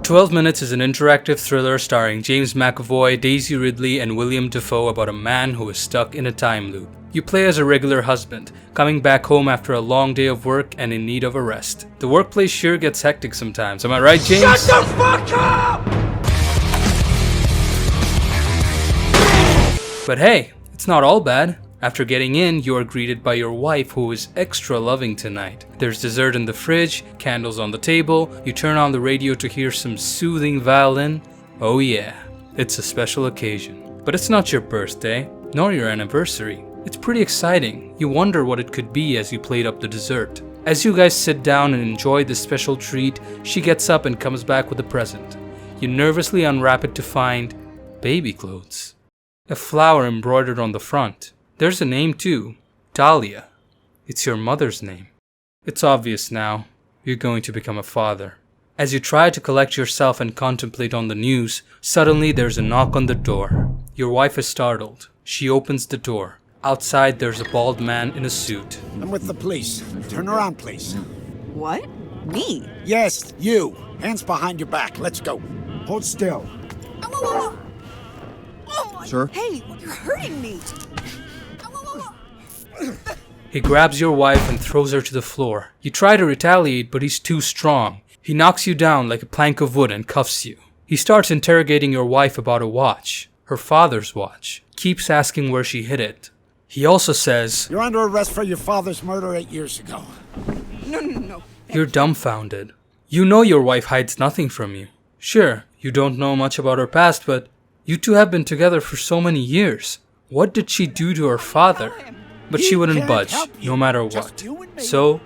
12 Minutes is an interactive thriller starring James McAvoy, Daisy Ridley, and William Dafoe about a man who is stuck in a time loop. You play as a regular husband, coming back home after a long day of work and in need of a rest. The workplace sure gets hectic sometimes, am I right, James? Shut the fuck up! But hey, it's not all bad. After getting in, you are greeted by your wife who is extra loving tonight. There's dessert in the fridge, candles on the table, you turn on the radio to hear some soothing violin. Oh yeah, it's a special occasion. But it's not your birthday, nor your anniversary. It's pretty exciting. You wonder what it could be as you plate up the dessert. As you guys sit down and enjoy this special treat, she gets up and comes back with a present. You nervously unwrap it to find baby clothes. A flower embroidered on the front. There's a name too, Dahlia. It's your mother's name. It's obvious now, you're going to become a father. As you try to collect yourself and contemplate on the news, suddenly there's a knock on the door. Your wife is startled. She opens the door. Outside there's a bald man in a suit. I'm with the police. Turn around, please. What? Me? Yes, you. Hands behind your back. Let's go. Hold still. Sir? Hey, you're hurting me. He grabs your wife and throws her to the floor. You try to retaliate, but he's too strong. He knocks you down like a plank of wood and cuffs you. He starts interrogating your wife about a watch, her father's watch. Keeps asking where she hid it. He also says, You're under arrest for your father's murder 8 years ago. No. You're dumbfounded. You know your wife hides nothing from you. Sure, you don't know much about her past, but you two have been together for so many years. What did she do to her father? But she wouldn't budge, no matter what. So,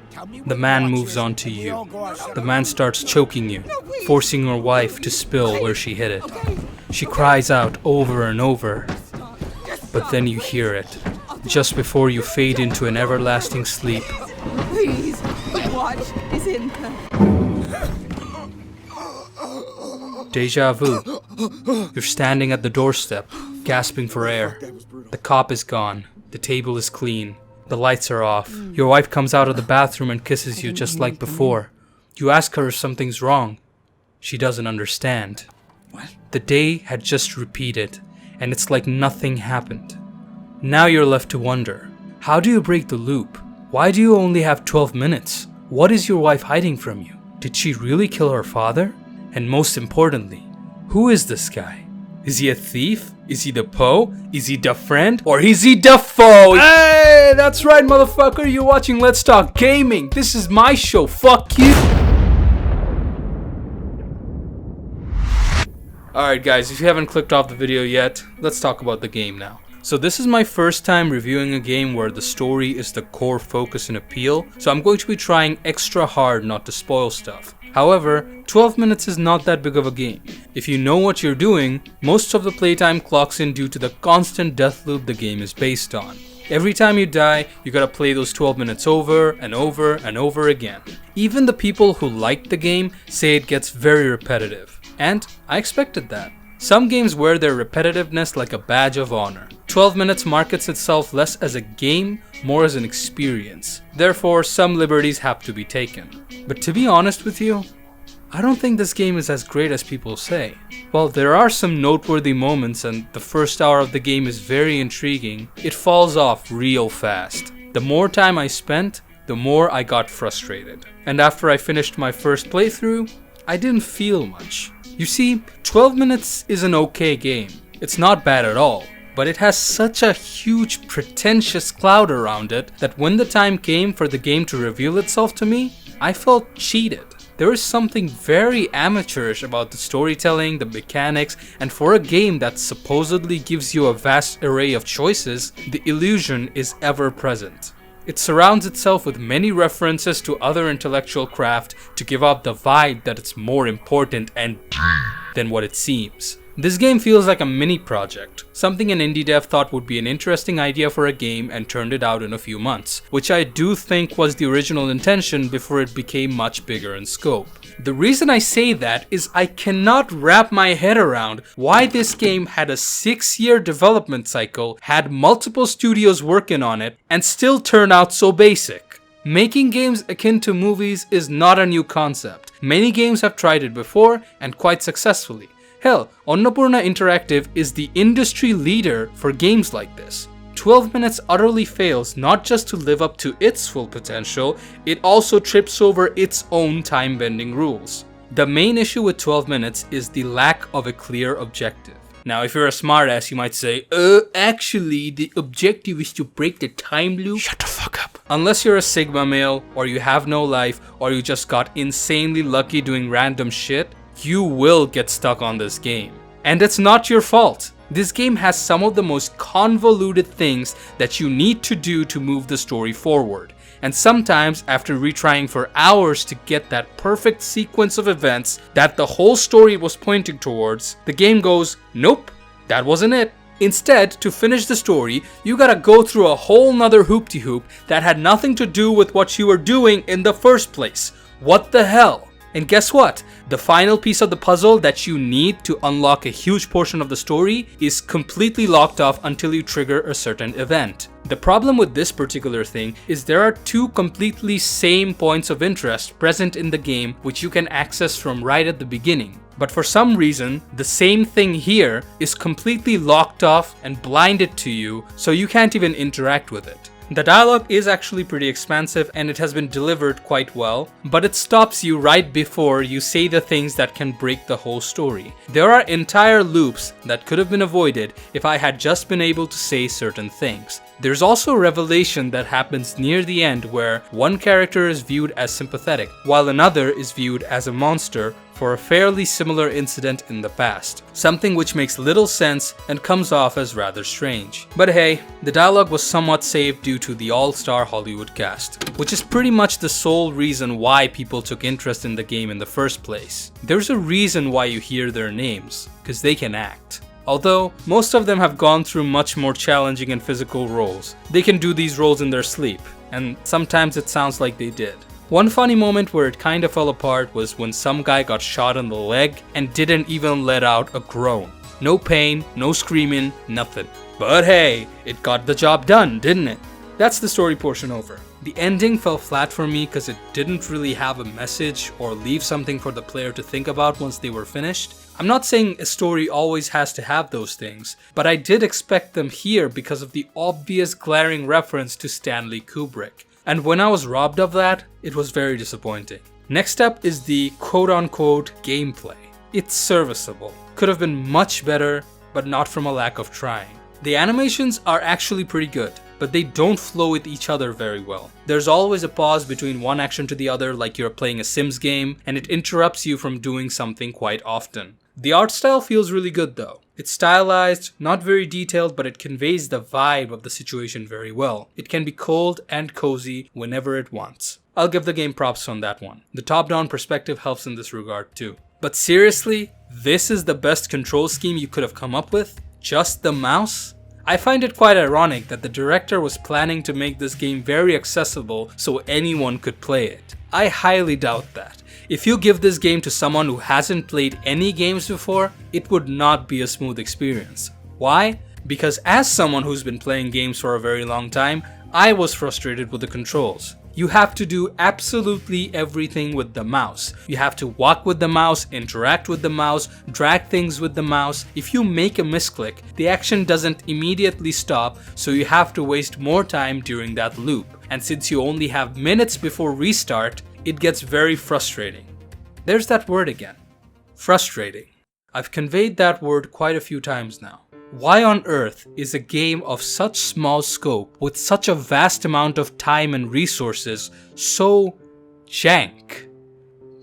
the man moves on to you. The man starts choking you, forcing your wife to spill where she hid it. She cries out over and over, but then you hear it, just before you fade into an everlasting sleep. Please, the watch is in Deja vu. You're standing at the doorstep, gasping for air. The cop is gone. The table is clean. The lights are off. Your wife comes out of the bathroom and kisses you just like before. You ask her if something's wrong. She doesn't understand. What? The day had just repeated, and it's like nothing happened. Now you're left to wonder, how do you break the loop? Why do you only have 12 minutes? What is your wife hiding from you? Did she really kill her father? And most importantly, who is this guy? Is he a thief? Is he the Poe? Is he the friend? Or is he the foe? Hey, that's right, motherfucker. You're watching Let's Talk Gaming. This is my show. Fuck you. Alright guys, if you haven't clicked off the video yet, let's talk about the game now. So this is my first time reviewing a game where the story is the core focus and appeal, so I'm going to be trying extra hard not to spoil stuff. However, 12 minutes is not that big of a game. If you know what you're doing, most of the playtime clocks in due to the constant death loop the game is based on. Every time you die, you gotta play those 12 minutes over and over and over again. Even the people who like the game say it gets very repetitive. And I expected that. Some games wear their repetitiveness like a badge of honor. 12 minutes markets itself less as a game, more as an experience. Therefore, some liberties have to be taken. But to be honest with you, I don't think this game is as great as people say. While there are some noteworthy moments and the first hour of the game is very intriguing, it falls off real fast. The more time I spent, the more I got frustrated. And after I finished my first playthrough, I didn't feel much. You see, 12 minutes is an okay game. It's not bad at all. But it has such a huge pretentious cloud around it that when the time came for the game to reveal itself to me, I felt cheated. There is something very amateurish about the storytelling, the mechanics, and for a game that supposedly gives you a vast array of choices, the illusion is ever present. It surrounds itself with many references to other intellectual craft to give off the vibe that it's more important and than what it seems. This game feels like a mini project, something an indie dev thought would be an interesting idea for a game and turned it out in a few months, which I do think was the original intention before it became much bigger in scope. The reason I say that is I cannot wrap my head around why this game had a 6-year development cycle, had multiple studios working on it, and still turned out so basic. Making games akin to movies is not a new concept. Many games have tried it before and quite successfully. Hell, Annapurna Interactive is the industry leader for games like this. 12 Minutes utterly fails not just to live up to its full potential, it also trips over its own time-bending rules. The main issue with 12 Minutes is the lack of a clear objective. Now, if you're a smartass, you might say, actually, the objective is to break the time loop. Shut the fuck up. Unless you're a Sigma male, or you have no life, or you just got insanely lucky doing random shit, you will get stuck on this game. And it's not your fault. This game has some of the most convoluted things that you need to do to move the story forward. And sometimes, after retrying for hours to get that perfect sequence of events that the whole story was pointing towards, the game goes, nope, that wasn't it. Instead, to finish the story, you gotta go through a whole nother hoop-de-hoop that had nothing to do with what you were doing in the first place. What the hell? And guess what? The final piece of the puzzle that you need to unlock a huge portion of the story is completely locked off until you trigger a certain event. The problem with this particular thing is there are two completely same points of interest present in the game which you can access from right at the beginning. But for some reason, the same thing here is completely locked off and blinded to you, so you can't even interact with it. The dialogue is actually pretty expansive and it has been delivered quite well, but it stops you right before you say the things that can break the whole story. There are entire loops that could have been avoided if I had just been able to say certain things. There's also a revelation that happens near the end where one character is viewed as sympathetic, while another is viewed as a monster for a fairly similar incident in the past. Something which makes little sense and comes off as rather strange. But hey, the dialogue was somewhat saved due to the all-star Hollywood cast, which is pretty much the sole reason why people took interest in the game in the first place. There's a reason why you hear their names, because they can act. Although, most of them have gone through much more challenging and physical roles. They can do these roles in their sleep, and sometimes it sounds like they did. One funny moment where it kinda fell apart was when some guy got shot in the leg and didn't even let out a groan. No pain, no screaming, nothing. But hey, it got the job done, didn't it? That's the story portion over. The ending fell flat for me because it didn't really have a message or leave something for the player to think about once they were finished. I'm not saying a story always has to have those things, but I did expect them here because of the obvious glaring reference to Stanley Kubrick. And when I was robbed of that, it was very disappointing. Next up is the quote-unquote gameplay. It's serviceable. Could have been much better, but not from a lack of trying. The animations are actually pretty good, but they don't flow with each other very well. There's always a pause between one action to the other like you're playing a Sims game, and it interrupts you from doing something quite often. The art style feels really good though. It's stylized, not very detailed, but it conveys the vibe of the situation very well. It can be cold and cozy whenever it wants. I'll give the game props on that one. The top-down perspective helps in this regard too. But seriously, this is the best control scheme you could have come up with? Just the mouse? I find it quite ironic that the director was planning to make this game very accessible so anyone could play it. I highly doubt that. If you give this game to someone who hasn't played any games before, it would not be a smooth experience. Why? Because as someone who's been playing games for a very long time, I was frustrated with the controls. You have to do absolutely everything with the mouse. You have to walk with the mouse, interact with the mouse, drag things with the mouse. If you make a misclick, the action doesn't immediately stop, so you have to waste more time during that loop. And since you only have minutes before restart, it gets very frustrating. There's that word again. Frustrating. I've conveyed that word quite a few times now. Why on earth is a game of such small scope with such a vast amount of time and resources so jank?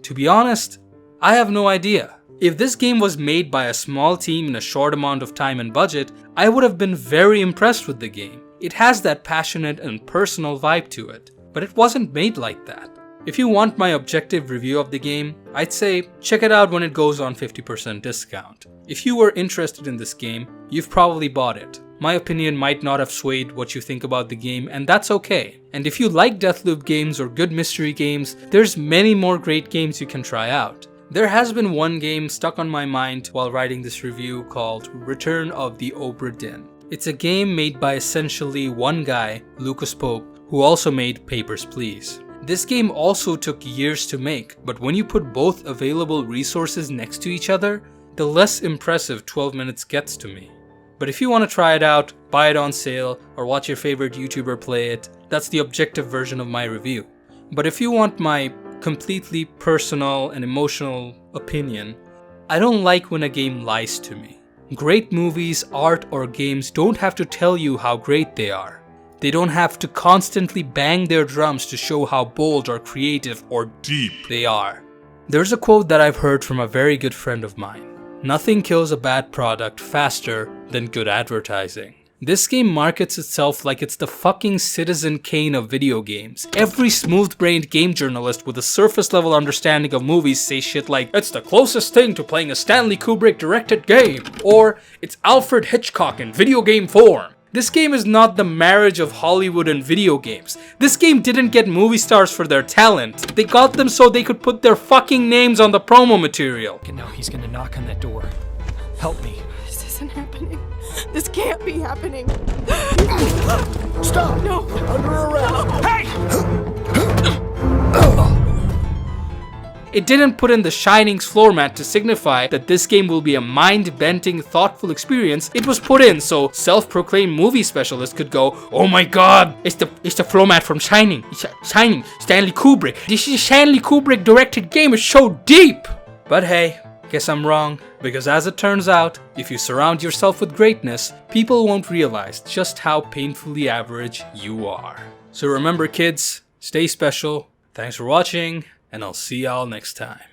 To be honest, I have no idea. If this game was made by a small team in a short amount of time and budget, I would have been very impressed with the game. It has that passionate and personal vibe to it, but it wasn't made like that. If you want my objective review of the game, I'd say check it out when it goes on 50% discount. If you were interested in this game, you've probably bought it. My opinion might not have swayed what you think about the game, and that's okay. And if you like Deathloop games or good mystery games, there's many more great games you can try out. There has been one game stuck on my mind while writing this review called Return of the Obra Dinn. It's a game made by essentially one guy, Lucas Pope, who also made Papers, Please. This game also took years to make, but when you put both available resources next to each other, the less impressive 12 minutes gets to me. But if you want to try it out, buy it on sale, or watch your favorite YouTuber play it, that's the objective version of my review. But if you want my completely personal and emotional opinion, I don't like when a game lies to me. Great movies, art, or games don't have to tell you how great they are. They don't have to constantly bang their drums to show how bold or creative or deep they are. There's a quote that I've heard from a very good friend of mine. Nothing kills a bad product faster than good advertising. This game markets itself like it's the fucking Citizen Kane of video games. Every smooth-brained game journalist with a surface-level understanding of movies say shit like, "It's the closest thing to playing a Stanley Kubrick directed game," or "It's Alfred Hitchcock in video game form." This game is not the marriage of Hollywood and video games. This game didn't get movie stars for their talent. They got them so they could put their fucking names on the promo material. And now he's gonna knock on that door. Help me. This isn't happening. This can't be happening. Stop! No. You're under arrest. It didn't put in the Shining's floor mat to signify that this game will be a mind-bending, thoughtful experience. It was put in so self-proclaimed movie specialists could go, "Oh my god, it's the floor mat from Shining. Shining, Stanley Kubrick. This is a Stanley Kubrick directed game. It's so deep." But hey, guess I'm wrong, because as it turns out, if you surround yourself with greatness, people won't realize just how painfully average you are. So remember kids, stay special. Thanks for watching, and I'll see y'all next time.